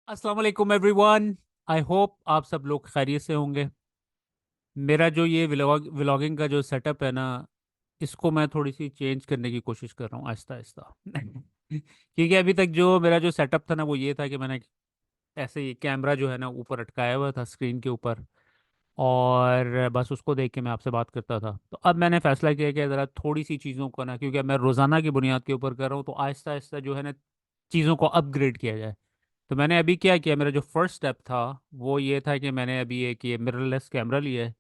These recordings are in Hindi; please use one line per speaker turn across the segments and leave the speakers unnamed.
अस्सलाम वालेकुम एवरीवन। आई होप आप सब लोग खैरियत से होंगे। मेरा जो ये व्लॉगिंग का जो सेटअप है ना, इसको मैं थोड़ी सी चेंज करने की कोशिश कर रहा हूँ आहिस्ता आहिस्ता। क्योंकि अभी तक जो मेरा जो सेटअप था ना वो ये था कि मैंने ऐसे ही कैमरा जो है ना ऊपर अटकाया हुआ था स्क्रीन के ऊपर, और बस उसको देख के मैं आपसे बात करता था। तो अब मैंने फैसला किया कि ज़रा थोड़ी सी चीज़ों को ना, क्योंकि अब मैं रोज़ाना की बुनियाद के ऊपर कर रहा हूँ, तो आहिस्ता आहिस्ता जो है ना चीज़ों को अपग्रेड किया जाए। तो मैंने अभी क्या किया, मेरा जो फर्स्ट स्टेप था वो ये था कि मैंने अभी एक ये मिररलेस कैमरा लिया है।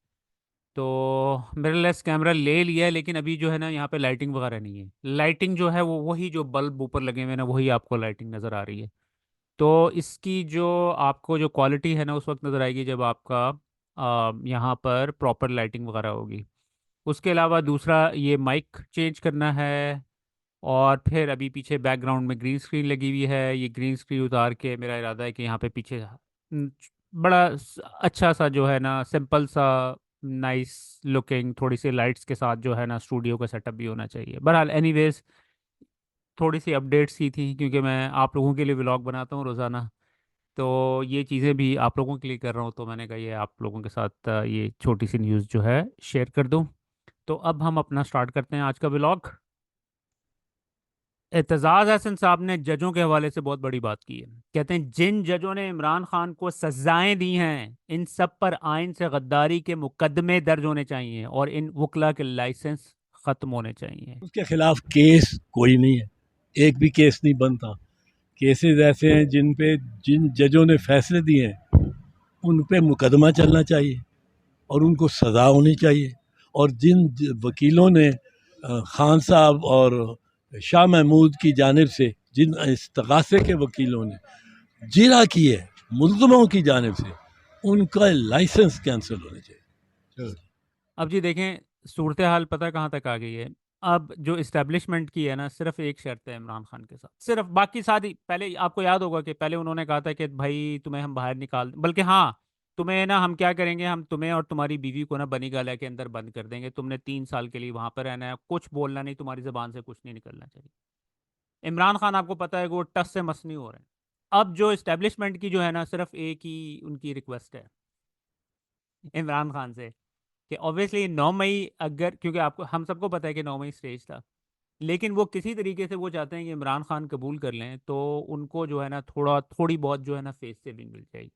तो मिररलेस कैमरा ले लिया है, लेकिन अभी जो है ना यहाँ पे लाइटिंग वगैरह नहीं है। लाइटिंग जो है वो वही जो बल्ब ऊपर लगे हुए हैं ना, वही आपको लाइटिंग नज़र आ रही है। तो इसकी जो आपको जो क्वालिटी है ना उस वक्त नज़र आएगी जब आपका यहाँ पर प्रॉपर लाइटिंग वगैरह होगी। उसके अलावा दूसरा ये माइक चेंज करना है। और फिर अभी पीछे बैकग्राउंड में ग्रीन स्क्रीन लगी हुई है, ये ग्रीन स्क्रीन उतार के मेरा इरादा है कि यहाँ पे पीछे बड़ा अच्छा सा जो है ना सिंपल सा नाइस लुकिंग थोड़ी सी लाइट्स के साथ जो है ना स्टूडियो का सेटअप भी होना चाहिए। बहरहाल एनीवेज, थोड़ी सी अपडेट्स ही थी क्योंकि मैं आप लोगों के लिए व्लॉग बनाता हूँ रोज़ाना। तो ये चीज़ें भी आप लोगों के लिए कर रहा हूँ, तो मैंने कहा ये आप लोगों के साथ ये छोटी सी न्यूज़ जो है शेयर कर दूँ। तो अब हम अपना स्टार्ट करते हैं आज का व्लॉग। एतजाज हसन साहब ने जजों के हवाले से बहुत बड़ी बात की है। कहते हैं जिन जजों ने इमरान खान को सजाएं दी हैं इन सब पर आइन से गद्दारी के मुकदमे दर्ज होने चाहिए और इन वकला के लाइसेंस खत्म होने चाहिए।
उसके खिलाफ केस कोई नहीं है, एक भी केस नहीं बनता। केसेस ऐसे हैं जिन जजों ने फैसले दिए हैं उन पे मुकदमा चलना चाहिए और उनको सज़ा होनी चाहिए। और वकीलों ने खान साहब और शाह महमूद की जानिब से जिन इस्तगासे के वकीलों ने जिरा की है मुल्ज़मों की जानिब से, उनका लाइसेंस कैंसिल होने चाहिए।
अब जी देखें, सूरत हाल पता कहाँ तक आ गई है। अब जो इस्टेब्लिशमेंट की है ना, सिर्फ एक शर्त है इमरान खान के साथ, सिर्फ। बाकी सारी पहले आपको याद होगा कि पहले उन्होंने कहा था कि भाई तुम्हें हम बाहर निकाल, बल्कि हाँ, तुम्हें ना हम क्या करेंगे, हम तुम्हें और तुम्हारी बीवी को ना बनी गाला के अंदर बंद कर देंगे, तुमने 3 साल के लिए वहां पर रहना है, कुछ बोलना नहीं, तुम्हारी जबान से कुछ नहीं निकलना चाहिए। इमरान खान आपको पता है कि वो टस से मस नहीं हो रहे हैं। अब जो इस्टेब्लिशमेंट की जो है ना, सिर्फ एक ही उनकी रिक्वेस्ट है इमरान खान से कि ऑब्वियसली 9 मई, अगर क्योंकि आपको हम सबको पता है कि 9 मई स्टेज था, लेकिन वो किसी तरीके से वो चाहते हैं कि इमरान खान कबूल कर लें, तो उनको जो है ना थोड़ी बहुत जो है ना फेस सेविंग मिल जाएगी।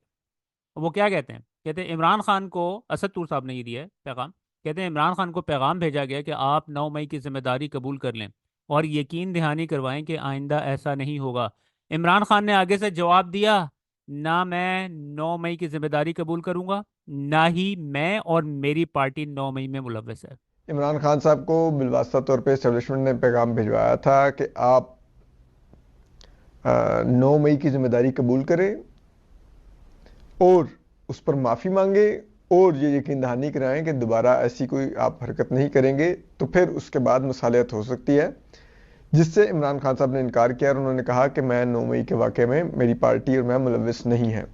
वो क्या कहते हैं, कहते हैं इमरान खान को, असद तूर साहब ने ये दिया है पैगाम। कहते हैं इमरान खान को पैगाम भेजा गया कि आप 9 मई की जिम्मेदारी कबूल कर लें और यकीन दहानी करवाएं कि आइंदा ऐसा नहीं होगा। इमरान खान ने आगे से जवाब दिया, ना मैं 9 मई की जिम्मेदारी कबूल करूंगा, ना ही मैं और मेरी पार्टी 9 मई में मुलव्वस है।
इमरान खान साहब को बिलवास्ता तौर पे एस्टेब्लिशमेंट ने पैगाम भिजवाया था कि आप 9 मई की जिम्मेदारी कबूल करें और उस पर माफ़ी मांगे और ये यकीन दहानी कराएं कि दोबारा ऐसी कोई आप हरकत नहीं करेंगे, तो फिर उसके बाद मसालियत हो सकती है। जिससे इमरान खान साहब ने इनकार किया और उन्होंने कहा कि मैं 9 मई के वाक़े में मेरी पार्टी और मैं मुलविस नहीं है।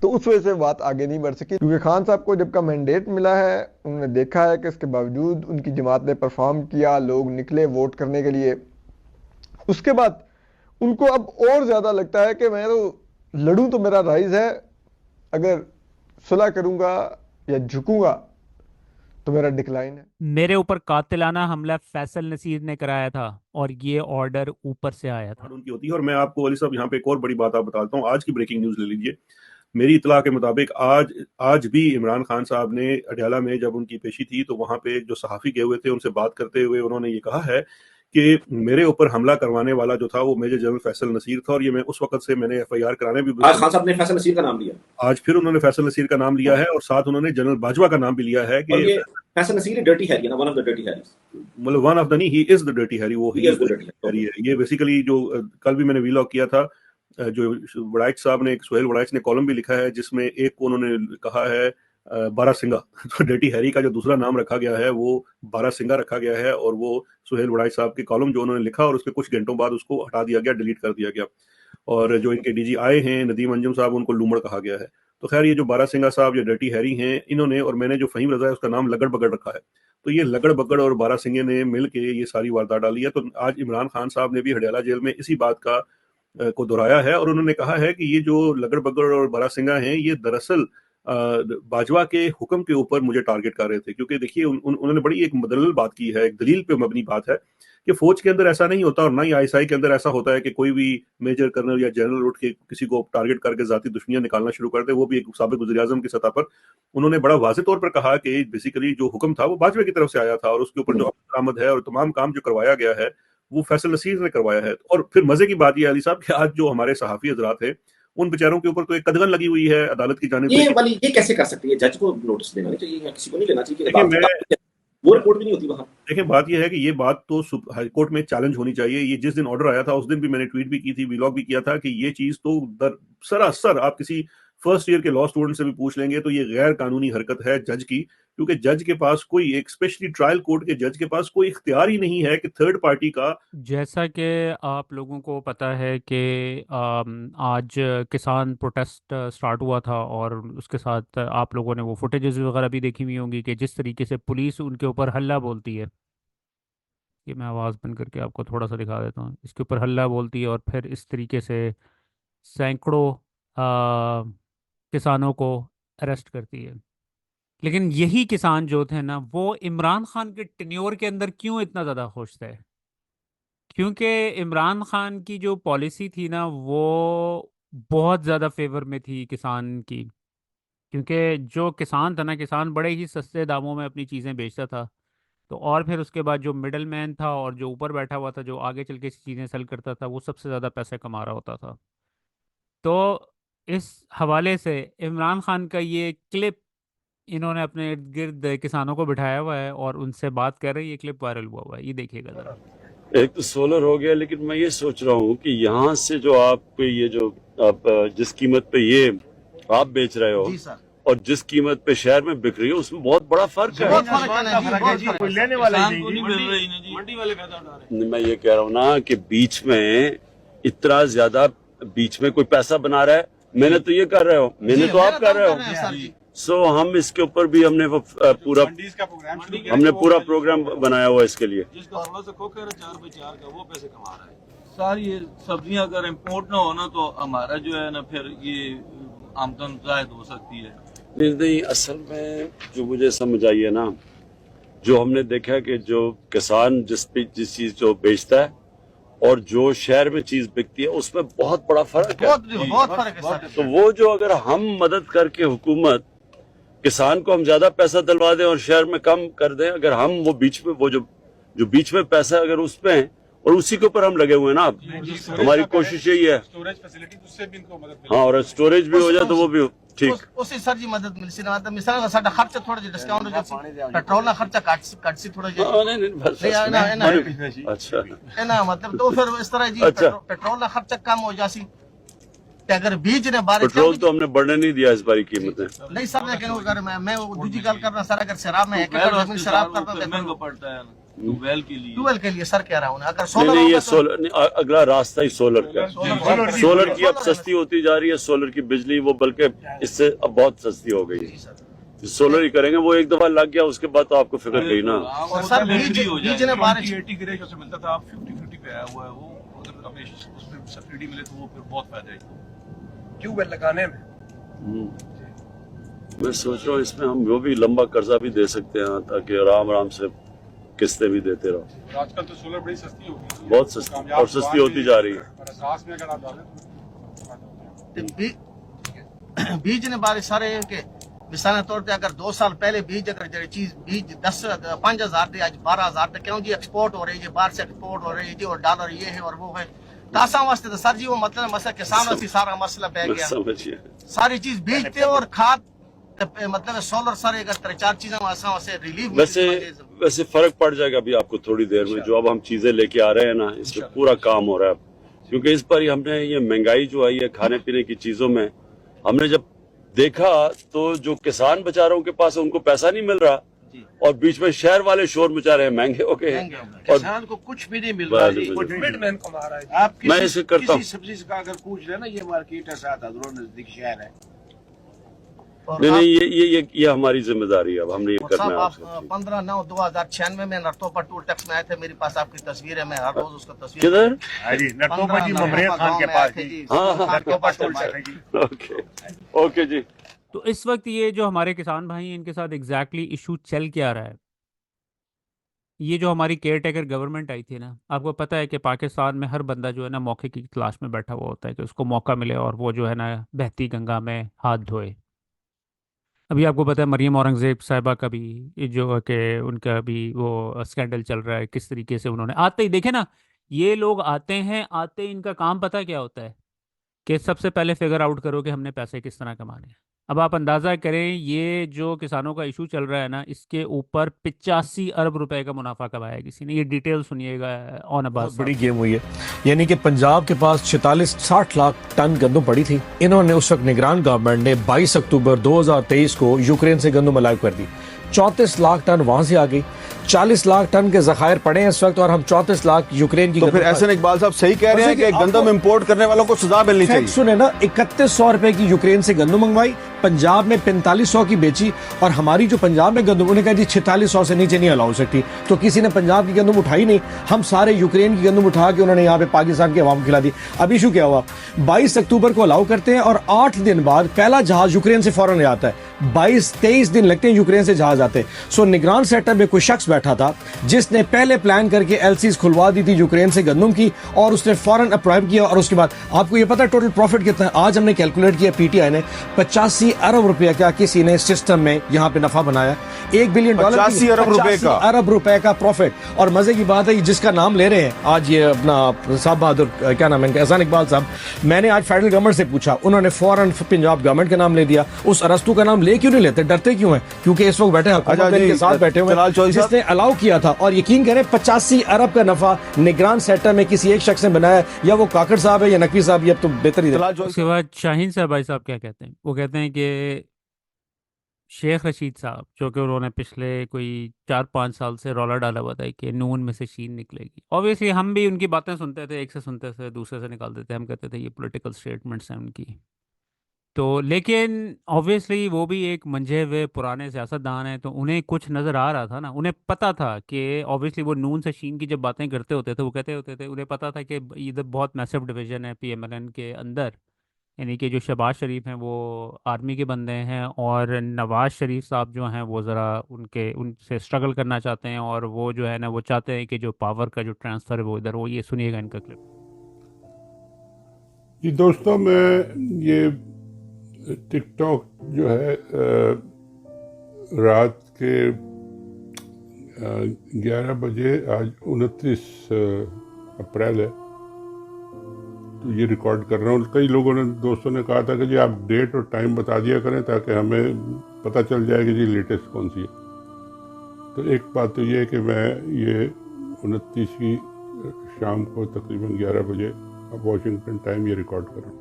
तो उस वजह से बात आगे नहीं बढ़ सकी, क्योंकि खान साहब को जब का मैंडेट मिला है उन्होंने देखा है कि इसके बावजूद उनकी जमात ने परफॉर्म किया, लोग निकले वोट करने के लिए। उसके बाद उनको अब और ज्यादा लगता है कि मैं तो लड़ूं तो मेरा राइज है, अगर सुलह करूंगा या झुकूंगा तो मेरा डिक्लाइन है।
मेरे ऊपर कातिलाना हमला फैसल नसीर ने कराया था और ये ऑर्डर ऊपर से आया था।
उनकी होती है। और मैं आपको अली साहब यहाँ पे एक और बड़ी बात आप बताता हूँ। आज की ब्रेकिंग न्यूज ले लीजिए। मेरी इतला के मुताबिक आज आज भी इमरान खान साहब ने अडयाला में जब उनकी पेशी थी तो वहां पे जो सहाफी गए हुए थे उनसे बात करते हुए उन्होंने ये कहा है कि मेरे ऊपर हमला करवाने वाला जो था वो मेजर जनरल फैसल नसीर था और ये मैं उस वक्त से मैंने एफआईआर कराने भी।
आज खान साहब ने फैसल नसीर का नाम लिया।
आज फिर उन्होंने फैसल नसीर का नाम लिया है और साथ उन्होंने जनरल बाजवा का नाम भी लिया है
और
कि
ये फैसल नसीर डर्टी हैरी है ना, one of the dirty Harrys.
मतलब वन ऑफ द नहीं, he is the dirty Harry. वो
he
he
is
is
the
the
dirty
Harry
Harry.
है। ये बेसिकली जो कल भी मैंने वीलॉग किया था, जो वड़ाइच साहब ने, सुहेल वड़ाइच ने कॉलम भी लिखा है जिसमें एक को उन्होंने कहा है बारासिंगा। तो डर्टी हैरी का जो दूसरा नाम रखा गया है वो बारासिंगा रखा गया है और वो सुहेल वड़ाइच साहब की कॉलम जो उन्होंने लिखा और उसके कुछ घंटों बाद उसको हटा दिया गया, डिलीट कर दिया गया। और जो इनके डीजी आए हैं नदीम अंजुम साहब, उनको लूमड़ कहा गया है। तो खैर ये जो बारासिंगा साहब या डर्टी हैरी हैं, इन्होंने और मैंने जो फहीम रजा है उसका नाम लगड़ बगड़ रखा है। तो ये लगड़ बगड़ और बारासिंगे ने मिल के ये सारी वारदात डाली है। तो आज इमरान खान साहब ने भी हडियाला जेल में इसी बात का को दोहराया है और उन्होंने कहा है कि ये जो लगड़ बगड़ और बारासिंगा हैं ये दरअसल बाजवा के हुक्म के ऊपर मुझे टारगेट कर रहे थे, क्योंकि देखिए उन्होंने बड़ी एक मुदल्लल बात की है, एक दलील पे मबनी बात है कि फौज के अंदर ऐसा नहीं होता और ना ही आईएसआई के अंदर ऐसा होता है कि कोई भी मेजर कर्नल या जनरल उठ के किसी को टारगेट करके जाती दुश्मनियां निकालना शुरू करते, वो भी एक साबिक वज़ीर-ए-आज़म की सतह पर। उन्होंने बड़ा वाज़ेह तौर पर कहा कि बेसिकली जो हुक्म था वो बाजवा की तरफ से आया था और उसके ऊपर जो अमल दरामद है और तमाम काम जो करवाया गया है वो फैसल नसीर ने करवाया है। और फिर मजे की बात यह अली साहब कि आज जो हमारे सहाफ़ी हजरात हैं उन बेचारों के ऊपर तो एक कदगन लगी हुई है अदालत की जानिब से।
ये कैसे कर सकती है? जज को नोटिस देना नहीं चाहिए या किसी को नहीं लेना चाहिए कि
देखिए
वो रिपोर्ट भी नहीं होती वहां।
देखिए बात यह है कि ये बात तो हाई कोर्ट में चैलेंज होनी चाहिए। ये जिस दिन ऑर्डर आया था उस दिन भी मैंने ट्वीट भी की थी, व्लॉग भी किया था कि ये चीज तो सरासर आप किसी फर्स्ट ईयर के लॉ स्टूडेंट से भी पूछ लेंगे तो ये गैर कानूनी हरकत है जज की, क्योंकि जज के पास कोई एक स्पेशली ट्रायल कोर्ट के जज के पास कोई इख्तियार ही नहीं है कि थर्ड पार्टी का।
जैसा कि आप लोगों को पता है कि आज किसान प्रोटेस्ट स्टार्ट हुआ था और उसके साथ आप लोगों ने वो फुटेजेस वगैरह भी देखी हुई होंगी कि जिस तरीके से पुलिस उनके ऊपर हल्ला बोलती है। ये मैं आवाज़ बंद करके आपको थोड़ा सा दिखा देता हूँ। इसके ऊपर हल्ला बोलती है और फिर इस तरीके से सैकड़ों किसानों को अरेस्ट करती है। लेकिन यही किसान जो थे ना वो इमरान खान के टेन्योर के अंदर क्यों इतना ज़्यादा खुश थे? क्योंकि इमरान खान की जो पॉलिसी थी ना वो बहुत ज़्यादा फेवर में थी किसान की। क्योंकि जो किसान था ना, किसान बड़े ही सस्ते दामों में अपनी चीज़ें बेचता था। तो और फिर उसके बाद जो मिडल मैन था और जो ऊपर बैठा हुआ था जो आगे चल के चीज़ें सेल करता था वो सबसे ज़्यादा पैसे कमा रहा होता था। तो इस हवाले से इमरान खान का ये क्लिप इन्होंने अपने इर्द गिर्द किसानों को बिठाया हुआ है और उनसे बात कर रहे हैं। ये क्लिप वायरल हुआ हुआ है, ये देखिएगा ज़रा।
एक तो सोलर हो गया, लेकिन मैं ये सोच रहा हूँ कि यहाँ से जो आप ये जो आप जिस कीमत पे ये आप बेच रहे हो और जिस कीमत पे शहर में बिक रही है उसमें बहुत बड़ा फर्क है।
कोई लेने वाला ही नहीं,
मंडी वाले पैदा उठा रहे हैं।
मैं ये कह रहा हूँ ना कि बीच में इतना ज्यादा बीच में कोई पैसा बना रहा है। मैंने तो ये कर रहे हो, मैंने तो आप कर रहे हो। सो हम इसके ऊपर भी हमने वो पूरा हमने पूरा प्रोग्राम बनाया हुआ इसके लिए।
जिसका थोड़ा सा खोखर है 4 बाई 4 का वो पैसे कमा रहा है। सारी ये सब्जियां अगर इम्पोर्ट ना हो ना तो हमारा जो है ना फिर ये आमदन जायद हो सकती है।
नहीं, असल में जो मुझे समझ आई है ना, जो हमने देखा है कि जो किसान जिस चीज जो बेचता है और जो शहर में चीज बिकती है उसमें बहुत बड़ा फर्क है।
बहुत फर्क है सर।
तो वो जो अगर हम मदद करके हुकूमत किसान को हम ज्यादा पैसा दिलवा दें और शहर में कम कर दें, अगर हम वो बीच में वो जो बीच में पैसा अगर उसमें है और उसी के ऊपर हम लगे हुए हैं ना, हमारी कोशिश यही है।
स्टोरेज फैसिलिटी उससे भी इनको मदद
हाँ, और स्टोरेज भी हो जाए तो वो भी ठीक।
उसी सर जी मदद मिल सी ना मिसाल साडा खर्चा थोड़ा जिहा डिस्काउंट हो जासी पेट्रोल ना खर्चा काट सी थोड़ा जिहा
नहीं बस अच्छा
है ना, मतलब तो फिर इस तरह जी पेट्रोल ना खर्चा कम हो जासी। अगर बीज ने बारिश
पेट्रोल तो हमने बढ़ने नहीं दिया इस बारी कीमतें।
नहीं सर, लेकिन अगर मैं दूसरी गल करना सर, अगर शराब में एक एकड़ जमीन शराब करता तो
महंगा पड़ता है
ट्यूबवेल के लिए सर कह रहा हूँ ना। अगर
नहीं ये सोलर अगला रास्ता ही सोलर का। सोलर की अब सस्ती होती जा रही है, सोलर की बिजली वो बल्कि इससे अब बहुत सस्ती हो गई है। सोलर ही करेंगे, वो एक दफा लग गया उसके बाद तो आपको फिक्र नहीं ना।
और सर बीज ने बारिश
80 की रेशो से मिलता था, आप 50-50 पे आया हुआ है। वो अगर हमें उसमें सब्सिडी मिले तो वो फिर बहुत फायदा है ट्यूबवेल लगाने में।
मैं सोच रहा हूँ इसमें हम वो भी लंबा कर्जा भी दे सकते हैं ताकि आराम से किस्तें भी देते रहो।
आजकल तो सोलर बड़ी सस्ती हो गई,
बहुत सस्ती और सस्ती होती जा रही है।
में अगर आप डालें
तो बीज ने बारिश सारे के मिसाल तौर पे अगर 2 साल पहले बीज अगर चीज बीज 5,000 थे आज 12,000 थे, क्यों जी एक्सपोर्ट हो रही है, बाहर से एक्सपोर्ट हो रही है जी, और डॉलर ये है और वो है तासा वास्ते तो सर जी वो मतलब मसला किसान से सारा मसला बह गया।
समझिए
सारी चीज बीजते और खाद मतलब सोलर सर अगर 3-4 चीजें वैसे रिलीफ
वैसे फर्क पड़ जाएगा अभी आपको थोड़ी देर में। जो अब हम चीजें लेके आ रहे हैं ना, इसमें पूरा काम हो रहा है, क्योंकि इस पर हमने ये महंगाई जो आई है खाने पीने की चीजों में, हमने जब देखा तो जो किसान बेचारों के पास उनको पैसा नहीं मिल रहा और बीच में शहर वाले शोर मचा रहे हैं महंगे हो गए और
किसान को कुछ भी नहीं मिल रहा है, मिडमैन कमा रहा है। आप
मैं इसे करता हूँ।
सब्जी का अगर पूछ रहे ना, ये मार्केट है 7 नजदीक शहर है
और
नहीं
आप
नहीं, ये हमारी जिम्मेदारी है, अब हमने ये
और
करना
साहब
है
आप
आपसे।
15/9/2096 में नरतोपा टूल टैक्स में आए थे, मेरी पास आपकी तस्वीर है, मैं हर रोज उसका तस्वीर
किधर?
नरतोपा जी ममरिया खान के पास जी।
हाँ
नरतोपा टोल टैक्स जी।
ओके ओके जी।
तो इस वक्त ये जो हमारे किसान भाई हैं, इनके साथ एग्जैक्टली इशू चल क्या रहा है? ये जो हमारी केयर टेकर गवर्नमेंट आई थी ना, आपको पता है कि पाकिस्तान में हर बंदा जो है ना मौके की तलाश में बैठा हुआ होता है कि उसको मौका मिले और वो जो है ना बहती गंगा में हाथ धोए। अभी आपको पता है मरियम औरंगजेब साहिबा का भी ये जो है कि उनका भी वो स्कैंडल चल रहा है, किस तरीके से उन्होंने आते ही देखे ना, ये लोग आते हैं, आते ही इनका काम पता क्या होता है कि सबसे पहले फिगर आउट करो कि हमने पैसे किस तरह कमाने हैं। अब आप अंदाज़ा करें ये जो किसानों का इशू चल रहा है ना, इसके ऊपर 85 अरब रुपए का मुनाफा कमाया है किसी ने। ये डिटेल सुनिएगा ऑन अब्बास
बहुत बड़ी
साहब।
गेम हुई है, यानी कि पंजाब के पास 46-60 लाख टन गंदम पड़ी थी। इन्होंने उस वक्त निगरान गवर्नमेंट ने 22 अक्टूबर 2023 को यूक्रेन से गंदम अलाव कर दी। 34 लाख टन वहां से आ गई, 40 लाख टन के जखायर पड़े हैं इस वक्त, और हम 34 लाख यूक्रेन की।
तो फिर एहसन इकबाल साहब सही कह रहे हैं कि गंदम इंपोर्ट करने वालों को सजा मिलनी चाहिए।
सुने ना, 3100 रुपए की यूक्रेन से गंदम मंगवाई, पंजाब में 4500 की बेची, और हमारी जो पंजाब में गंदम उन्हें कहा जी 4600 से नीचे नहीं अलाउ हो सकती। तो किसी ने पंजाब की गंदम उठाई नहीं, हम सारे यूक्रेन की गंदम उठा के उन्होंने यहाँ पे पाकिस्तान के अवाम को खिला दी। अब इशू क्या हुआ, 22 अक्टूबर को अलाउ करते हैं और 8 दिन बाद पहला जहाज यूक्रेन से फौरन आता है। 22-23 दिन लगते हैं यूक्रेन से जहाज आते। सो निगरान सेटअप में कोई शख्स बैठा था जिसने पहले प्लान करके एलसीज खुलवा दी थी यूक्रेन से गंदम की, और उसने फौरन अप्रूव किया। और उसके बाद आपको ये पता है टोटल प्रॉफिट कितना है? आज हमने कैलकुलेट किया, पीटीआई ने 85 अरब रुपए का किसी ने सिस्टम में यहाँ पे नफा बनाया। $1 बिलियन
85 अरब रुपए
का प्रॉफिट। और मजे की बात है, जिसका नाम ले रहे हैं आज ये अपना साहब बहादुर, क्या नाम है, एहसान इकबाल साहब, मैंने आज फेडरल गवर्नमेंट से पूछा, उन्होंने फौरन पंजाब गवर्नमेंट का नाम ले दिया। उस अरस्तु का नाम ले क्यों नहीं लेते, डरते क्यों हैं? क्योंकि इस वक्त बैठे हुकूमत के साथ बैठे हुए हैं जिसने अलाउ किया था। और यकीन करें 85 अरब का नफा निगरान सेक्टर में किसी एक शख्स ने बनाया, या वो काकड़ साहब है या नकवी साहब, ये अब तो बेहतर ही।
उसके बाद शाहीन साहब भाई साहब क्या कहते हैं? वो कहते हैं कि शेख रशीद साहब, जो कि उन्होंने पिछले कोई 4-5 साल से रौला डाला हुआ था कि नून में से शीन निकलेगी। ऑब्वियसली हम भी उनकी बातें सुनते थे, एक से सुनते थे दूसरे से निकाल देते, हम कहते थे ये पॉलिटिकल स्टेटमेंट्स हैं उनकी। तो लेकिन ऑब्वियसली वो भी एक मंझे हुए पुराने सियासतदान हैं, तो उन्हें कुछ नज़र आ रहा था ना, उन्हें पता था कि ऑब्वियसली वो नून से शीन की जब बातें करते होते थे, वो कहते होते थे, उन्हें पता था कि इधर बहुत मैसिव डिवीजन है पीएमएलएन के अंदर। यानी कि जो शहबाज शरीफ हैं वो आर्मी के बंदे हैं, और नवाज शरीफ साहब जो हैं वो ज़रा उनसे स्ट्रगल करना चाहते हैं, और वो जो है ना वो चाहते हैं कि जो पावर का जो ट्रांसफ़र है वो इधर हो। ये सुनिएगा इनका क्लिप।
जी दोस्तों, मैं ये टिकटॉक जो है रात के 11 बजे, आज 29 अप्रैल है, तो ये रिकॉर्ड कर रहा हूँ। कई लोगों ने, दोस्तों ने कहा था कि जी आप डेट और टाइम बता दिया करें ताकि हमें पता चल जाए कि जी लेटेस्ट कौन सी है। तो एक बात तो ये है कि मैं ये 29 की शाम को तकरीबन 11 बजे वॉशिंगटन टाइम ये रिकॉर्ड कर रहा हूँ।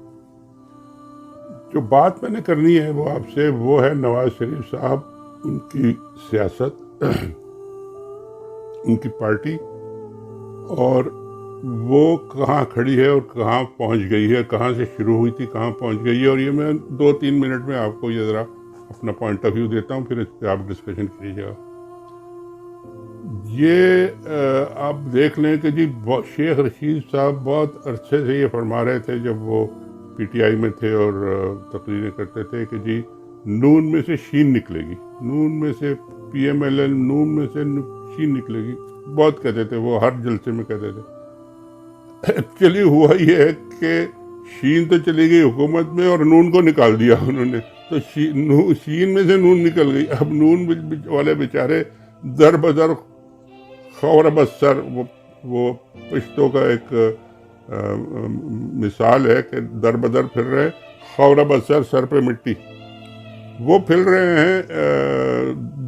जो बात मैंने करनी है वो आपसे, वो है नवाज शरीफ साहब, उनकी सियासत, उनकी पार्टी, और वो कहाँ खड़ी है और कहाँ पहुँच गई है, कहाँ से शुरू हुई थी कहाँ पहुँच गई है। और ये मैं 2-3 मिनट में आपको ये ज़रा अपना पॉइंट ऑफ व्यू देता हूँ, फिर इस पर आप डिस्कशन कीजिएगा। ये आप देख लें कि जी शेख रशीद साहब बहुत अरसे से ये फरमा रहे थे, जब वो पीटीआई में थे और तकरीरें करते थे कि जी नून में से शीन निकलेगी, नून में से पीएमएलएन, नून में से शीन निकलेगी, बहुत कहते थे वो, हर जलसे में कहते थे। एक्चुअली हुआ ये है कि शीन तो चली गई हुकूमत में और नून को निकाल दिया उन्होंने, तो शीन में से नून निकल गई। अब नून वाले बेचारे दर बदर खौर बसर, वो पश्तो का एक मिसाल है कि दर बदर फिर रहे, खौर बसर सर पे मिट्टी, वो फिर रहे हैं,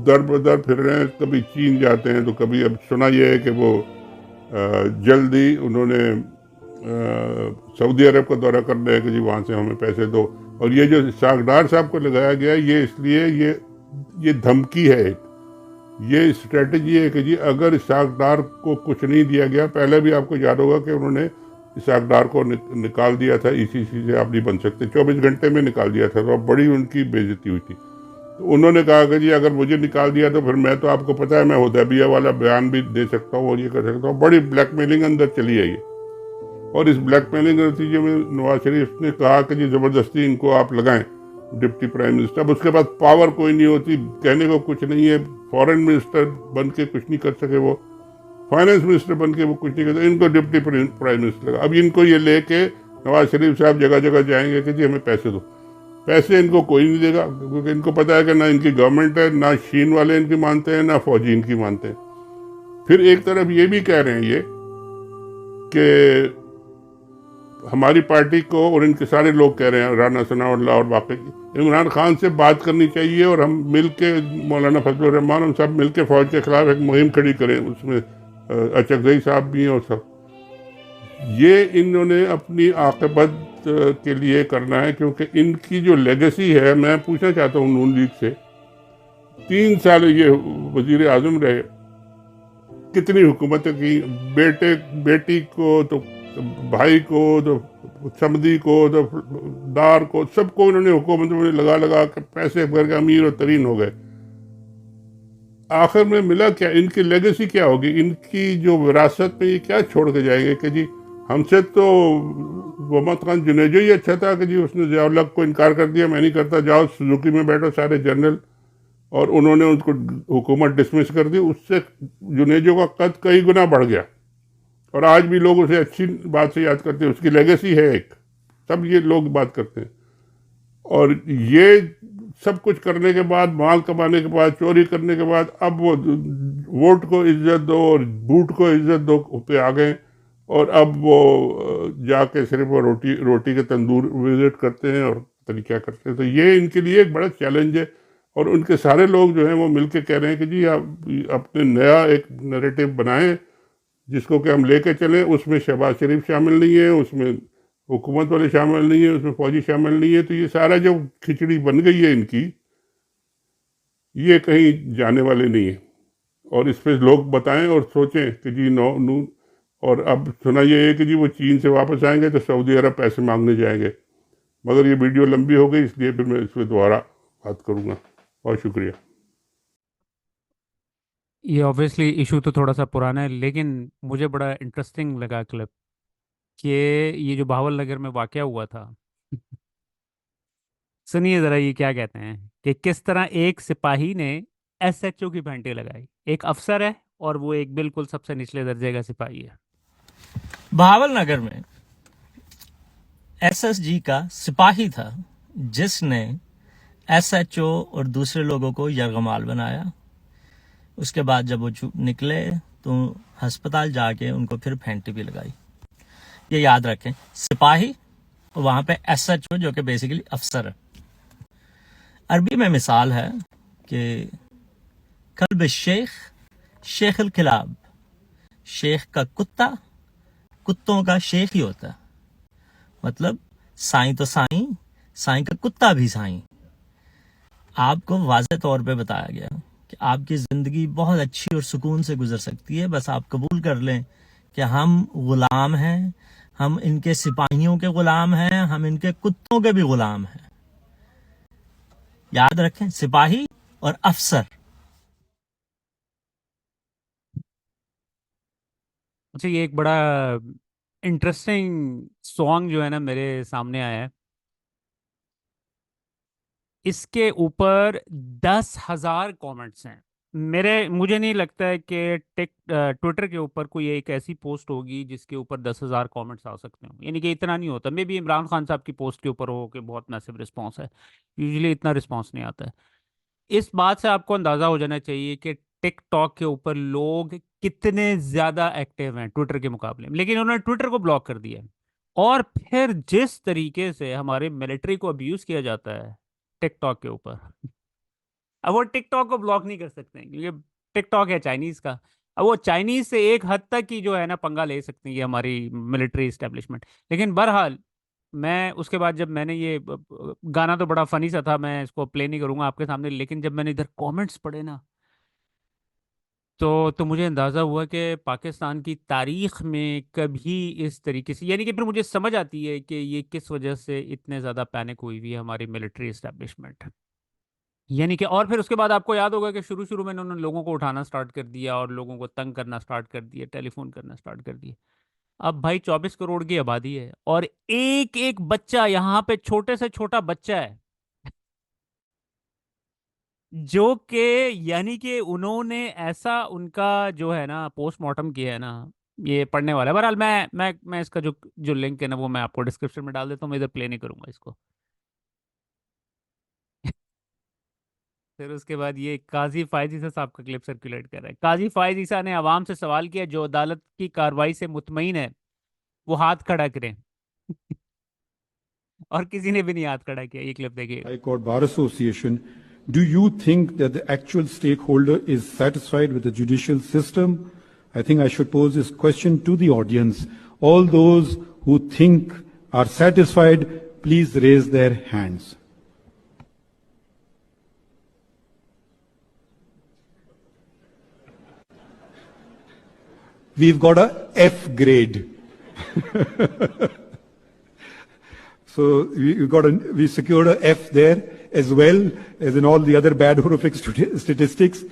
दर बदर फिर रहे हैं। कभी चीन जाते हैं तो कभी, अब सुना यह है कि वो जल्दी उन्होंने सऊदी अरब का दौरा कर रहे हैं कि जी वहाँ से हमें पैसे दो। और ये जो सागडार साहब को लगाया गया ये इसलिए, ये धमकी है, एक ये स्ट्रेटजी है कि जी अगर इसाकडार को कुछ नहीं दिया गया, पहले भी आपको याद होगा कि उन्होंने इसाकडार को निकाल दिया था, ईसीसी से आप नहीं बन सकते, 24 घंटे में निकाल दिया था, तो बड़ी उनकी बेइज्जती हुई थी। तो उन्होंने कहा कि जी अगर मुझे निकाल दिया तो फिर मैं तो आपको पता है मैं हुदैबिया वाला बयान भी दे सकता हूँ और ये कर सकता हूँ। बड़ी ब्लैकमेलिंग अंदर चली आई है और इस ब्लैकमेलिंग के नतीजे में नवाज शरीफ ने कहा कि जी ज़बरदस्ती इनको आप लगाएं डिप्टी प्राइम मिनिस्टर। अब उसके बाद पावर कोई नहीं होती, कहने को कुछ नहीं है, फॉरेन मिनिस्टर बन के कुछ नहीं कर सके, वो फाइनेंस मिनिस्टर बन के वो कुछ नहीं करते, इनको डिप्टी प्राइम मिनिस्टर लगा। अब इनको ये लेके नवाज शरीफ साहब जगह जगह जाएंगे कि जी हमें पैसे दो। पैसे इनको कोई नहीं देगा क्योंकि इनको पता है कि ना इनकी गवर्नमेंट है, ना शीन वाले इनकी मानते हैं, ना फौजी इनकी मानते हैं। फिर एक तरफ ये भी कह रहे हैं ये कि हमारी पार्टी को, और इनके सारे लोग कह रहे हैं, राना सनाउल्लाह और बाकी, इमरान खान से बात करनी चाहिए और हम मिल के, मौलाना फजलुर रहमान, हम सब मिल के फौज के खिलाफ एक मुहिम खड़ी करें। उसमें अचकजई साहब भी हैं और सब। ये इन्होंने अपनी आक़िबत के लिए करना है क्योंकि इनकी जो लेगेसी है, मैं पूछना चाहता हूँ नून लीग से, 3 साल ये वजीर आज़म रहे, कितनी हुकूमतें की, बेटी को तो भाई को तो समदी को तो दार को, सबको इन्होंने हुकूमत में लगा लगा कर पैसे भर के अमीर और तरीन हो गए। आखिर में मिला क्या? इनकी लेगेसी क्या होगी? इनकी जो विरासत में ये क्या छोड़ के जाएंगे कि जी हमसे तो मोहम्मद खान जुनेजो ही अच्छा था कि जी उसने ज़ियाउल हक को इनकार कर दिया, मैं नहीं करता, जाओ सुजुकी में बैठो सारे जनरल, और उन्होंने उनको हुकूमत डिसमिस कर दी। उससे जुनेजो का कद कई गुना बढ़ गया और आज भी लोग उसे अच्छी बात से याद करते हैं, उसकी लेगेसी है एक, सब ये लोग बात करते हैं। और ये सब कुछ करने के बाद, माल कमाने के बाद, चोरी करने के बाद, अब वो वोट को इज्जत दो और बूट को इज्जत दो पे आ गए और अब वो जाके सिर्फ वो रोटी के तंदूर विजिट करते हैं और पता नहीं क्या करते हैं। तो ये इनके लिए एक बड़ा चैलेंज है और उनके सारे लोग जो हैं वो मिलके कह रहे हैं कि जी आप अपने नया एक नैरेटिव बनाएं जिसको कि हम लेके चलें। उसमें शहबाज शरीफ शामिल नहीं है, उसमें हुकूमत वाले शामिल नहीं है, उसमें फौजी शामिल नहीं है। तो ये सारा जो खिचड़ी बन गई है इनकी, ये कहीं जाने वाले नहीं है और इस पर लोग बताएं और सोचें कि जी नून। और अब सुना ये है कि जी वो चीन से वापस आएंगे तो सऊदी अरब पैसे मांगने जाएंगे, मगर ये वीडियो लंबी हो गई इसलिए फिर मैं इस पर दोबारा बात करूँगा। बहुत शुक्रिया।
ये ऑब्वियसली इशू तो थोड़ा सा पुराना है, लेकिन मुझे बड़ा इंटरेस्टिंग लगा क्लिप कि ये जो भावल नगर में वाकया हुआ था सुनिए ज़रा ये क्या कहते हैं कि किस तरह एक सिपाही ने एसएचओ की घंटी लगाई। एक अफसर है और वो एक बिल्कुल सबसे निचले दर्जे का सिपाही है।
भावल नगर में एसएसजी का सिपाही था जिसने एसएचओ और दूसरे लोगों को यरगमाल बनाया। उसके बाद जब वो निकले तो अस्पताल जाके उनको फिर फेंटी भी लगाई। ये याद रखें, सिपाही और वहां पे एसएचओ जो कि बेसिकली अफसर है। अरबी में मिसाल है कि कल्ब शेख शेखल खिलाब, शेख का कुत्ता कुत्तों का शेख ही होता है। मतलब साईं तो साईं, साईं का कुत्ता भी साईं। आपको वाज़ेह तौर पे बताया गया कि आपकी ज़िंदगी बहुत अच्छी और सुकून से गुजर सकती है, बस आप कबूल कर लें कि हम गुलाम हैं, हम इनके सिपाहियों के गुलाम हैं, हम इनके कुत्तों के भी गुलाम हैं। याद रखें, सिपाही और अफसर।
अच्छा, ये एक बड़ा इंटरेस्टिंग सॉन्ग जो है ना मेरे सामने आया है। इसके ऊपर 10,000 कमेंट्स हैं। मुझे नहीं लगता है कि ट्विटर के ऊपर कोई एक ऐसी पोस्ट होगी जिसके ऊपर 10,000 कमेंट्स आ सकते हो। यानी कि इतना नहीं होता। मे बी इमरान खान साहब की पोस्ट के ऊपर हो कि बहुत मैसिव रिस्पॉन्स है, यूजुअली इतना रिस्पॉन्स नहीं आता है। इस बात से आपको अंदाज़ा हो जाना चाहिए कि टिकटॉक के ऊपर लोग कितने ज़्यादा एक्टिव हैं ट्विटर के मुकाबले में, लेकिन उन्होंने ट्विटर को ब्लॉक कर दिया है। और फिर जिस तरीके से हमारे मिलिट्री को अब्यूज़ किया जाता है टिकटॉक के ऊपर, अब वो टिकटॉक को ब्लॉक नहीं कर सकते हैं क्योंकि टिकटॉक है चाइनीज़ का। अब वो चाइनीज़ से एक हद तक की जो है ना पंगा ले सकती है ये हमारी मिलिट्री इस्टेब्लिशमेंट। लेकिन बहरहाल मैं उसके बाद जब मैंने ये गाना तो बड़ा फनी सा था, मैं इसको प्ले नहीं करूंगा आपके सामने, लेकिन जब मैंने इधर कमेंट्स पढ़े ना तो मुझे अंदाज़ा हुआ कि पाकिस्तान की तारीख में कभी इस तरीके से, यानी कि फिर मुझे समझ आती है कि ये किस वजह से इतने ज़्यादा पैनिक हुई हुई है हमारी मिलिट्री इस्टेब्लिशमेंट। यानी कि और फिर उसके बाद आपको याद होगा कि शुरू शुरू में उन्होंने लोगों को उठाना स्टार्ट कर दिया और लोगों को तंग करना स्टार्ट कर दिया, टेलीफोन करना स्टार्ट कर दिया। अब भाई 24 करोड़ की आबादी है और एक एक बच्चा यहाँ पे छोटे से छोटा बच्चा है जो कि, यानी कि उन्होंने ऐसा उनका जो है ना पोस्टमार्टम किया है ना, ये पढ़ने वाला है। बहरहाल मैं इसका जो जो लिंक है ना वो मैं आपको डिस्क्रिप्शन में डाल देता हूँ, मैं इधर प्ले नहीं करूंगा इसको। फिर उसके बाद ये काजी फायज ईसा साहब का क्लिप सर्कुलेट कर रहा है। काजी फायज ईसा ने आवाम से सवाल किया जो अदालत की कार्रवाई से मुतमईन है वो हाथ खड़ा करें। और किसी ने भी नहीं हाथ खड़ा किया। ये क्लिप देखिए।
High Court Bar Association, do you think that the actual stakeholder is satisfied with the judicial system? I think I should pose this question to the audience. All those who think are satisfied, please raise their hands. We've got a F grade. So we secured a F there as well as in all the other bad horrific statistics.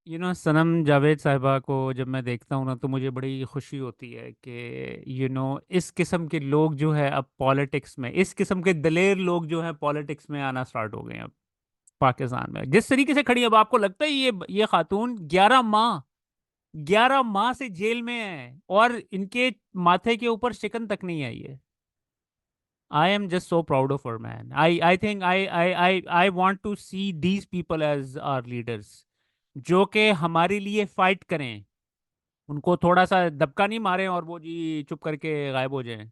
You know, सनम जावेद साहिबा को जब मैं देखता हूँ ना तो मुझे बड़ी खुशी होती है कि इस किस्म के लोग जो है अब पॉलिटिक्स में, इस किस्म के दलेर लोग जो है पॉलिटिक्स में आना स्टार्ट हो गए हैं अब पाकिस्तान में। जिस तरीके से खड़ी है, अब आपको लगता है ये खातून 11 माह से जेल में है और इनके माथे के ऊपर शिकन तक नहीं आई है। I am just so proud of her, man. I think I want to see these people as our leaders, जो कि हमारे लिए फाइट करें, उनको थोड़ा सा दबका नहीं मारें और वो जी चुप करके गायब हो जाएं।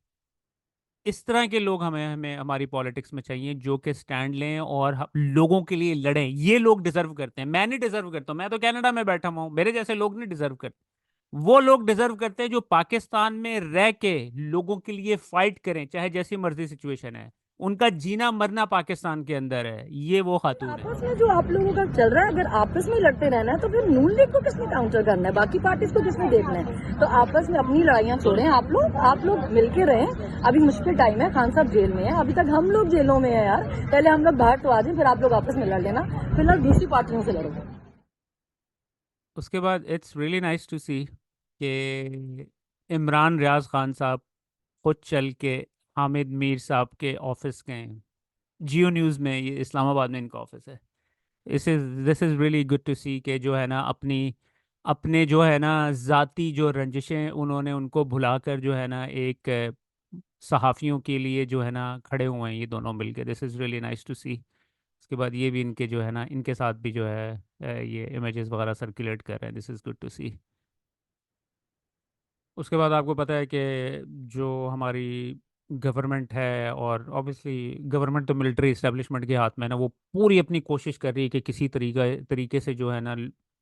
इस तरह के लोग हमें हमारी पॉलिटिक्स में चाहिए जो कि स्टैंड लें और लोगों के लिए लड़ें। ये लोग डिजर्व करते हैं, मैं नहीं डिजर्व करता हूँ, मैं तो कनाडा में बैठा हुआ हूँ, मेरे जैसे लोग नहीं डिजर्व करते। वो लोग डिजर्व करते हैं जो पाकिस्तान में रह के लोगों के लिए फाइट करें, चाहे जैसी मर्जी सिचुएशन है। उनका जीना मरना पाकिस्तान के अंदर है। ये वो खातून है।
आपस में जो आप लोगों का चल रहा है, अगर आपस में लड़ते रहना है तो फिर नून लीग को किसने काउंटर करना है, बाकी पार्टीज को किसने देखना है? तो आपस में अपनी लड़ाइयां छोड़ें। आप लोग मिलके रहें। अभी मुश्किल टाइम है, खान साहब जेल में है, अभी तक हम लोग जेलों में है यार। पहले हम लोग बाहर तो आ जाए, फिर आप लोग आपस में लड़ लेना, फिलहाल दूसरी पार्टियों से लड़ो।
उसके बाद it's really nice to see कि इमरान रियाज खान साहब खुद चल के हामिद मीर साहब के ऑफिस गए। जियो न्यूज़ में, ये इस्लामाबाद में इनका ऑफिस है। This is really good to see कि जो है ना अपने जो है ना ज़ाती जो रंजिशें उन्होंने उनको भुलाकर जो है ना एक सहाफ़ियों के लिए जो है ना खड़े हुए हैं ये दोनों मिलकर। This is really nice to see. उसके बाद ये भी इनके जो है ना इनके साथ भी जो है ये इमेजेस वगैरह सर्कुलेट कर रहे हैं। This is good to see. उसके बाद आपको पता है कि जो हमारी गवर्नमेंट है, और ऑब्वियसली गवर्नमेंट तो मिलिट्री इस्टेब्लिशमेंट के हाथ में है ना, वो पूरी अपनी कोशिश कर रही है कि किसी तरीके से जो है ना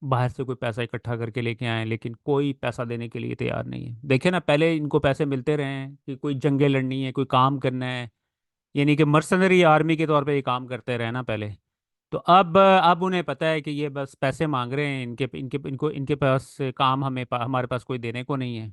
बाहर से कोई पैसा इकट्ठा करके लेके आए, लेकिन कोई पैसा देने के लिए तैयार नहीं है। देखे ना, पहले इनको पैसे मिलते रहे हैं कि कोई जंगें लड़नी है, कोई काम करना है, यानी कि मर्सनरी आर्मी के तौर पे ये काम करते रहे ना पहले। तो अब उन्हें पता है कि ये बस पैसे मांग रहे हैं, इनके पास काम हमारे पास कोई देने को नहीं है।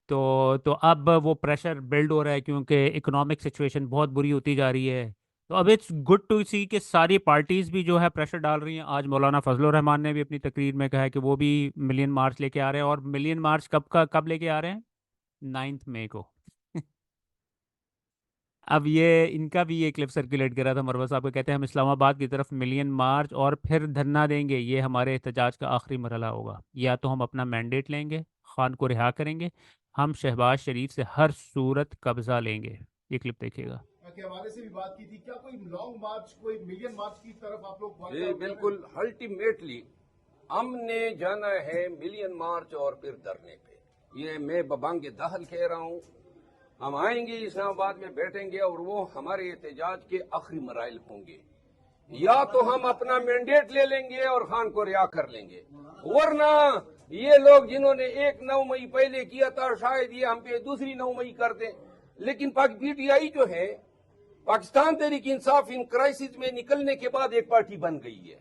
तो अब वो प्रेशर बिल्ड हो रहा है क्योंकि इकोनॉमिक सिचुएशन बहुत बुरी होती जा रही है। तो अब इट्स गुड टू सी कि सारी पार्टीज़ भी जो है प्रेशर डाल रही हैं। आज मौलाना फजलुर रहमान ने भी अपनी तकरीर में कहा है कि वो भी मिलियन मार्च लेके आ रहे हैं। और मिलियन मार्च कब लेके आ रहे हैं? 9 मई को। अब ये इनका भी ये क्लिप सर्कुलेट कर रहा था मरवा साहब को। कहते हैं हम इस्लामाबाद की तरफ मिलियन मार्च और फिर धरना देंगे, ये हमारे एहतजाज का आखिरी मरहला होगा। या तो हम अपना मैंडेट लेंगे, खान को रिहा करेंगे, हम शहबाज शरीफ से हर सूरत कब्जा लेंगे। ये क्लिप देखिएगा।
के हवाले से भी बात की थी, क्या कोई लॉन्ग मार्च, कोई मिलियन मार्च की तरफ आप लोग?
जी बिल्कुल, अल्टीमेटली हमने जाना है मिलियन मार्च और फिर धरने पे। ये मैं बबांगे दहल कह रहा हूँ। हम आएंगे इस्लामाबाद में बैठेंगे और वो हमारे एहतजाज के आखिरी मराइल होंगे। या तो हम अपना मैंडेट ले लेंगे और खान को रिहा कर लेंगे, वरना ये लोग जिन्होंने 1 मई पहले किया था शायद ये हम पे दूसरी 9 मई कर दें। लेकिन पीटीआई जो है, पाकिस्तान तहरीक इंसाफ, इन क्राइसिस में निकलने के बाद एक पार्टी बन गई है।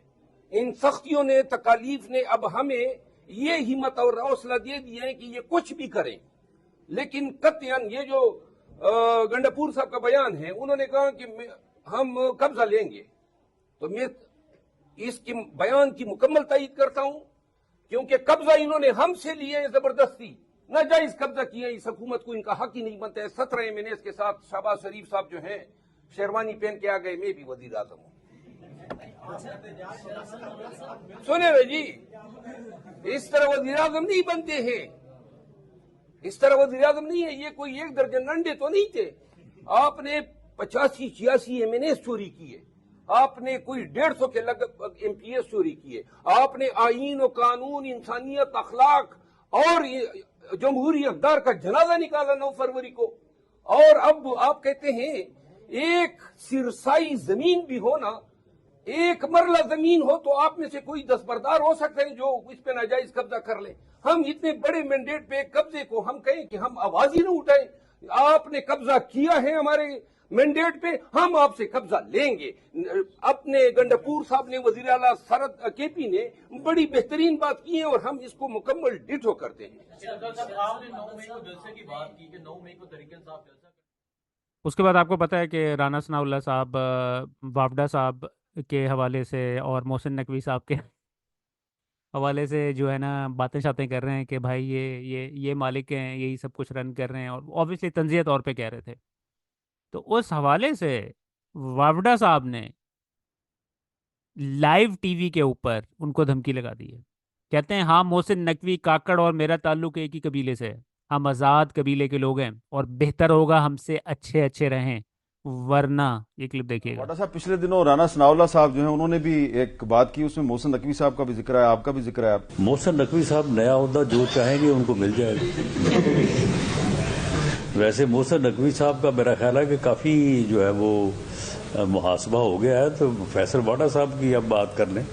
इन सख्तियों ने, तकालीफ ने अब हमें ये हिम्मत और हौसला दे दिया है कि ये कुछ भी करें। लेकिन कतयन ये जो गंडापुर साहब का बयान है, उन्होंने कहा कि हम कब्जा लेंगे, तो मैं इसके बयान की मुकम्मल तायीद करता हूं, क्योंकि कब्जा इन्होंने हमसे लिए है, जबरदस्ती नाजायज कब्जा किया है। इस हुकूमत को इनका हक ही नहीं बनता है। 17 एमएनएस के साथ शहबाज शरीफ साहब जो हैं शेरवानी पहन के आ गए, मैं भी वजीर आजम हूं। सुने ना जी, इस तरह वजीर आजम नहीं बनते हैं, इस तरह वजीर आजम नहीं है। ये कोई एक दर्जन अंडे तो नहीं थे। आपने 85-86 एमएनएस चोरी किए, आपने कोई 150 के लगभग एमपीएस चोरी किए, आपने आईन और कानून, इंसानियत, अखलाक और जमहूरी अकदार का जनाजा निकाला 9 फरवरी को। और अब आप कहते हैं एक सिरसाई जमीन भी हो ना, एक मरला जमीन हो तो आप में से कोई दस्तबरदार हो सकते हैं जो इस पे नाजायज कब्जा कर ले। हम इतने बड़े मैंडेट पे कब्जे को हम कहें कि हम आवाज ही न उठाएं। आपने कब्जा किया है हमारे मैंडेट पे, हम आपसे कब्जा लेंगे। अपने गंडापुर साहब ने, वजीर आला सरद केपी ने बड़ी बेहतरीन बात की है और हम इसको मुकम्मल डिटो करते हैं।
आपने 9 मई को जलसे की बात की कि 9 मई को तरीके साहब जलसा।
उसके बाद आपको पता है कि राना सनाउल्लाह साहब वावडा साहब के हवाले से और मोहसिन नकवी साहब के हवाले से जो है ना बातें शातें कर रहे हैं कि भाई ये मालिक हैं, यही सब कुछ रन कर रहे हैं, और ऑब्वियसली तंज़िया तौर पे कह रहे थे। तो उस हवाले से वावडा साहब ने लाइव टीवी के ऊपर उनको धमकी लगा दी है। कहते हैं हाँ, मोहसिन नकवी, काकड़ और मेरा ताल्लुक एक ही कबीले से है, हम आज़ाद कबीले के लोग हैं और बेहतर होगा हमसे अच्छे अच्छे रहें, वरना। ये क्लिप देखिएगा।
वाडा साहब, पिछले दिनों राना सनाउल्लाह साहब जो हैं उन्होंने भी एक बात की, उसमें मोहसिन नकवी साहब का भी जिक्र है, आपका भी जिक्र है।
मोहसिन नकवी साहब नया ओहदा जो चाहेंगे उनको मिल जाएगा। वैसे मोहसिन नकवी साहब का मेरा ख्याल है कि काफ़ी जो है वो मुहासबा हो गया है, तो फैसल वाडा साहब की अब बात कर लें।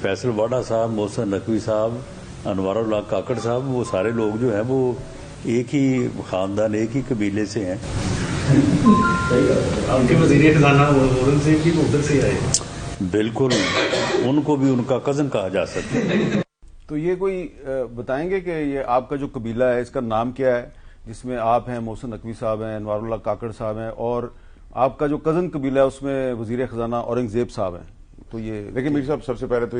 फैसल वाडा साहब, मोहसिन नकवी साहब, अनवारुल्लाह काकड़ साहब, वो सारे लोग जो हैं वो एक ही खानदान, एक ही कबीले से हैं।
आपके वज़ीर ख़ज़ाना वरुण सिंह जी उधर से आए।
बिल्कुल, उनको भी उनका कज़न कहा जा सकता है।
तो ये कोई बताएंगे कि ये आपका जो कबीला है इसका नाम क्या है, जिसमें आप हैं, मोहसिन नकवी साहब हैं, अनवारुल्लाह काकड़ साहब हैं, और आपका जो कज़न कबीला है उसमें वज़ीर ख़ज़ाना औरंगज़ेब साहब हैं। तो ये
देखिए मीर साहब, सबसे पहले तो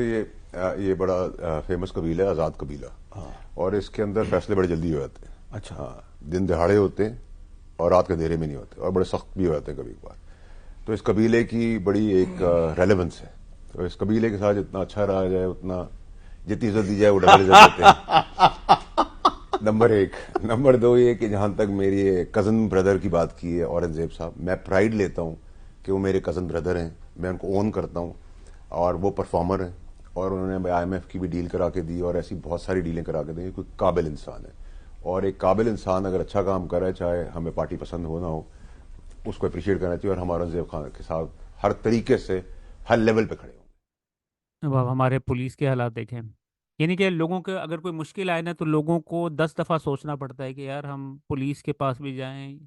ये बड़ा फेमस कबीला है, आज़ाद कबीला। हाँ। और इसके अंदर फैसले बड़े जल्दी हो जाते हैं।
अच्छा।
हाँ, दिन दहाड़े होते हैं और रात के अंधेरे में नहीं होते, और बड़े सख्त भी हो जाते हैं कभी कभार। तो इस कबीले की बड़ी एक रेलेवेंस है। तो इस कबीले के साथ जितना अच्छा रहा जाए, उतना जितनी इज्जत दी जाए वो डबल इज्जत देते हैं। नंबर 1। नंबर 2 ये कि जहां तक मेरी कज़न ब्रदर की बात की है, औरंगजेब साहब, मैं प्राइड लेता हूं कि वो मेरे कज़न ब्रदर हैं, मैं उनको ओन करता हूं, और वो परफॉर्मर हैं, और उन्होंने IMF की भी डील करा के दी, और ऐसी बहुत सारी डीलें करा के दी। कोई काबिल इंसान है, और एक काबिल इंसान अगर अच्छा काम कर रहा है, चाहे हमें पार्टी पसंद हो ना हो, उसको अप्रिशिएट करना चाहिए। और हम औरंगजेब खान के साथ हर तरीके से हर लेवल पे खड़े हों।
अब हमारे पुलिस के हालात देखें, यानी कि लोगों के अगर कोई मुश्किल आए ना तो लोगों को 10 दफ़ा सोचना पड़ता है कि यार हम पुलिस के पास भी जाएं,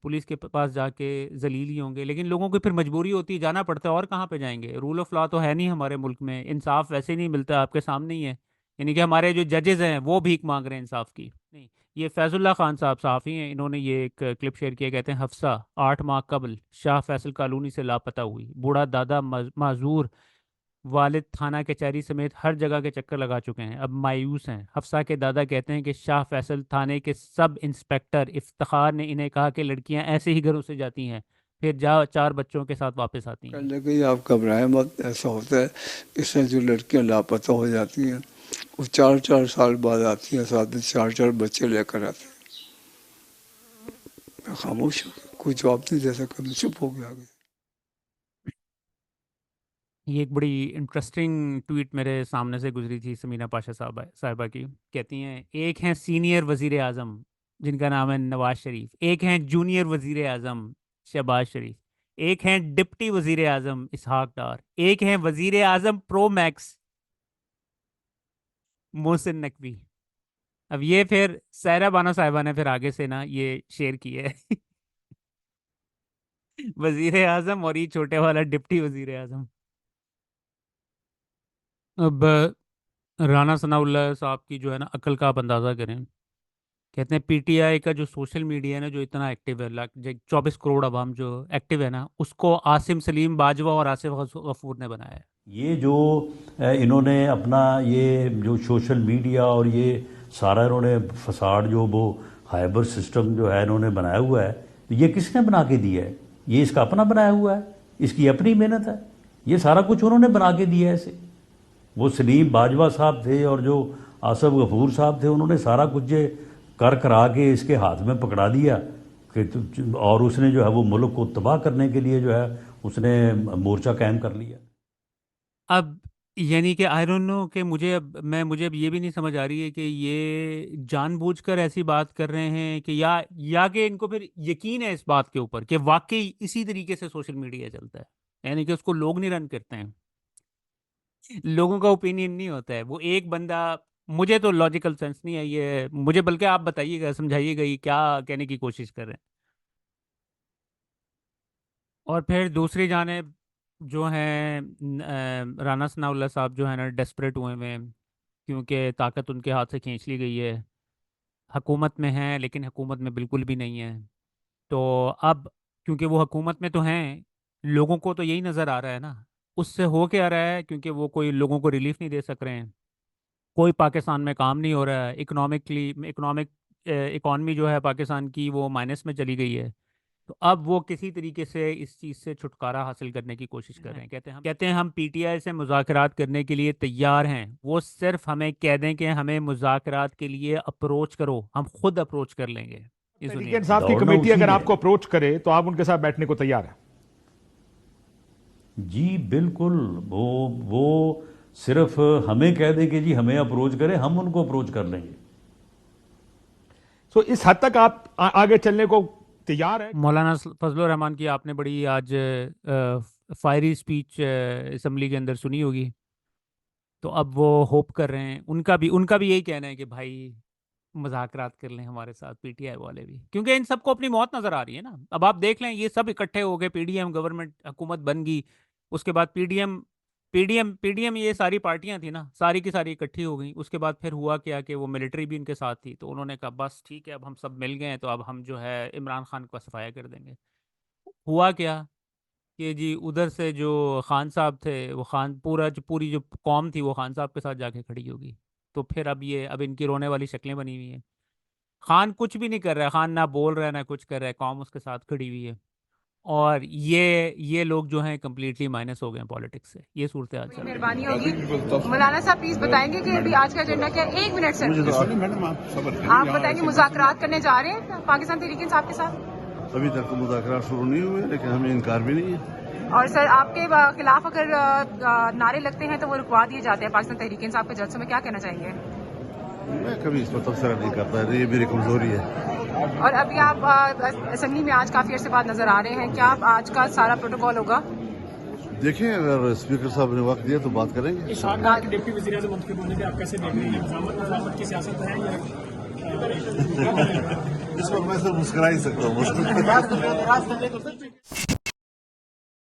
पुलिस के पास जाके जलील ही होंगे, लेकिन लोगों की फिर मजबूरी होती है, जाना पड़ता है, और कहाँ पे जाएंगे। रूल ऑफ लॉ तो है नहीं हमारे मुल्क में, इंसाफ वैसे नहीं मिलता, आपके सामने ही है। यानी कि हमारे जो जजेस हैं वो भीख मांग रहे हैं इंसाफ की। नहीं, ये फैजुल्लाह खान साहब सहाफ़ी हैं, इन्होंने ये एक क्लिप शेयर किया। कहते हैं हफ्सा 8 माह कबल शाह फैसल कॉलोनी से लापता हुई, बूढ़ा दादा माजूर वालिद थाना कचहरी समेत हर जगह के चक्कर लगा चुके हैं, अब मायूस हैं। हफ्सा के दादा कहते हैं कि शाह फैसल थाने के सब इंस्पेक्टर इफ्तिखार ने इन्हें कहा कि लड़कियां ऐसे ही घरों से जाती हैं, फिर 4 बच्चों के साथ वापस आती हैं।
लगे आप घबराएं मत, ऐसा होता है। इसमें जो लड़कियां लापता हो जाती हैं वो 4-4 साल बाद आती हैं, साथ में 4-4 बच्चे लेकर आते हैं। मैं खामोश हो गया, कोई जवाब नहीं दे सका, मैं चुप हो गया।
ये एक बड़ी इंटरेस्टिंग ट्वीट मेरे सामने से गुजरी थी समीना पाशा साहिबा की। कहती हैं एक हैं सीनियर वज़ीर आज़म जिनका नाम है नवाज शरीफ, एक हैं जूनियर वज़ीर आज़म शहबाज शरीफ, एक हैं डिप्टी वज़ीर आज़म इसहाक डार, एक हैं वज़ीर आज़म प्रो मैक्स मोहसिन नकवी। अब ये फिर सायरा बानो साहिबा ने फिर आगे से ना ये शेयर की है। वज़ीर आज़म और ये छोटे वाला डिप्टी वज़ीर आज़म। अब राना सनाउल्लाह साहब की जो है ना अकल का आप अंदाज़ा करें कहते हैं पीटीआई का जो सोशल मीडिया है ना, जो इतना एक्टिव है, 24 करोड़ आवाम जो एक्टिव है ना, उसको आसिम सलीम बाजवा और आसिफ गफूर ने बनाया है।
ये जो इन्होंने अपना ये जो सोशल मीडिया और ये सारा इन्होंने फसाड जो वो हाइबर सिस्टम जो है इन्होंने बनाया हुआ है, ये किसने बना के दिया है? ये इसका अपना बनाया हुआ है, इसकी अपनी मेहनत है, ये सारा कुछ उन्होंने बना के दिया है इसे। वो सलीम बाजवा साहब थे और जो आसिफ गफूर साहब थे, उन्होंने सारा कुछ ये कर करा के इसके हाथ में पकड़ा दिया कि और उसने जो है वो मुल्क को तबाह करने के लिए जो है उसने मोर्चा कायम कर लिया।
अब यानी कि आई डोंट नो कि मुझे अब ये भी नहीं समझ आ रही है कि ये जानबूझकर ऐसी बात कर रहे हैं कि या कि इनको फिर यकीन है इस बात के ऊपर कि वाकई इसी तरीके से सोशल मीडिया चलता है, यानी कि उसको लोग नहीं रन करते हैं, लोगों का ओपिनियन नहीं होता है, वो एक बंदा। मुझे तो लॉजिकल सेंस नहीं है ये, मुझे बल्कि आप बताइएगा, समझाइएगा ये क्या कहने की कोशिश कर रहे हैं। और फिर दूसरी जानिब जो हैं राना सनाउल्लाह साहब जो है ना, डेस्परेट हुए हुए हैं क्योंकि ताकत उनके हाथ से खींच ली गई है, हुकूमत में हैं लेकिन हुकूमत में बिल्कुल भी नहीं है। तो अब क्योंकि वो हुकूमत में तो हैं, लोगों को तो यही नज़र आ रहा है ना, उससे हो क्या रहा है, क्योंकि वो कोई लोगों को रिलीफ नहीं दे सक रहे हैं, कोई पाकिस्तान में काम नहीं हो रहा है, इकॉनमी जो है पाकिस्तान की वो माइनस में चली गई है। तो अब वो किसी तरीके से इस चीज़ से छुटकारा हासिल करने की कोशिश कर रहे हैं। कहते हैं हम पीटीआई से मुज़ाकरात करने के लिए तैयार हैं, वो सिर्फ हमें कह दें कि हमें मुज़ाकरात के लिए अप्रोच करो, हम खुद अप्रोच कर लेंगे।
तहरीक इंसाफ की कमेटी अगर आपको अप्रोच करे तो आप उनके साथ बैठने को तैयार हैं?
जी बिल्कुल, वो सिर्फ हमें कह दें कि जी हमें अप्रोच करें, हम उनको अप्रोच कर लेंगे।
तो इस हद तक आप आगे चलने को तैयार है?
मौलाना फजलुर रहमान की आपने बड़ी आज फायरी स्पीच असम्बली के अंदर सुनी होगी, तो अब वो होप कर रहे हैं, उनका भी यही कहना है कि भाई मुज़ाकरात कर लें हमारे साथ पीटीआई वाले भी, क्योंकि इन सबको अपनी मौत नज़र आ रही है ना। अब आप देख लें, ये सब इकट्ठे हो गए, पीडीएम गवर्नमेंट हुकूमत बन गई, उसके बाद पीडीएम ये सारी पार्टियां थी ना, सारी की सारी इकट्ठी हो गई। उसके बाद फिर हुआ क्या कि वो मिलिट्री भी उनके साथ थी, तो उन्होंने कहा बस ठीक है, अब हम सब मिल गए हैं, तो अब हम जो है इमरान खान का सफाया कर देंगे। हुआ क्या कि जी उधर से जो खान साहब थे, वो पूरी जो कौम थी वो खान साहब के साथ जाके खड़ी होगी। तो फिर अब इनकी रोने वाली शक्लें बनी हुई हैं। खान कुछ भी नहीं कर रहा है, खान ना बोल रहा है ना कुछ कर रहा है, कौम उसके साथ खड़ी हुई है, और ये लोग जो हैं कम्प्लीटली माइनस हो गए हैं पॉलिटिक्स से। ये सूरत हाल चल रही है।
मेहरबानी होगी मौलाना साहब, प्लीज बताएंगे कि अभी आज का एजेंडा क्या है? 1 मिनट सर, आप बताएंगे मुज़ाकरात करने जा रहे हैं पाकिस्तान तहरीक इंसाफ के साथ?
अभी तक तो मुज़ाकरात शुरू नहीं हुए, लेकिन हमें इनकार भी नहीं है।
और सर आपके खिलाफ अगर नारे लगते हैं तो वो रुकवा दिए जाते हैं पाकिस्तान तहरीक इंसाफ के जलसों में, क्या कहना चाहेंगे?
मैं कभी इस पर तबसरा नहीं करता, ये मेरी कमजोरी है।
और अभी आप असेंबली में आज काफी अर्से बाद नजर आ रहे हैं, क्या आज का सारा प्रोटोकॉल होगा?
देखें, अगर स्पीकर साहब ने वक्त दिया तो बात करेंगे।
डिप्टी वज़ीर आज़म मंतखब होने पे आप कैसे देख रहे हैं? निज़ामत की सियासत है या
इस पर मैं सिर्फ मुस्कुरा ही सकता हूँ।